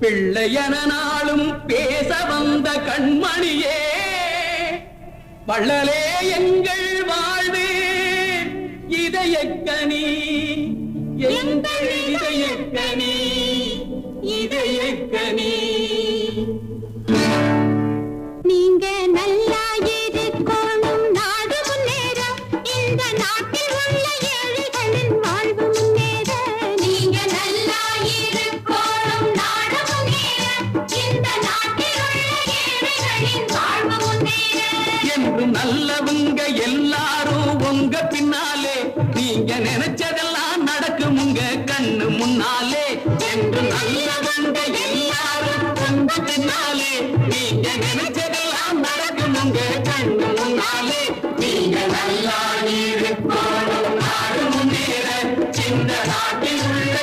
பிள்ளையன நாளும் பேச வந்த கண்மணியே, வள்ளலே எங்கள் வாழ்வு இதயக்கனி, எங்கள் இதயக்கனி, இதயக்கனி. நீங்க நல்லா இருக்கணும், நாடு முன்னேற, இந்த நாட்டில் உள்ள ஏழைகளின் வாழ்வு முன்னேற. நீங்க நல்லா இருக்கணும், நாடு முன்னேற, இந்த நாட்டில் உள்ள ஏழைகளின் வாழ்வு முன்னேற. என்று நல்லவங்க எல்லாரும் உங்க பின்னாலே, நீங்க நினைச்சதெல்லாம் நடக்கும் உங்க கண்ணு முன்னாலே. என்று நல்லவங்க எல்லாரும் உங்க பின்னாலே, நீங்க நினைச்சதெல்லாம் நடக்கும் உங்க கண்ணு முன்னாலே. நீங்க நல்லா இருக்கணும், நாடு முன்னேற, இந்த நாட்டில் உள்ள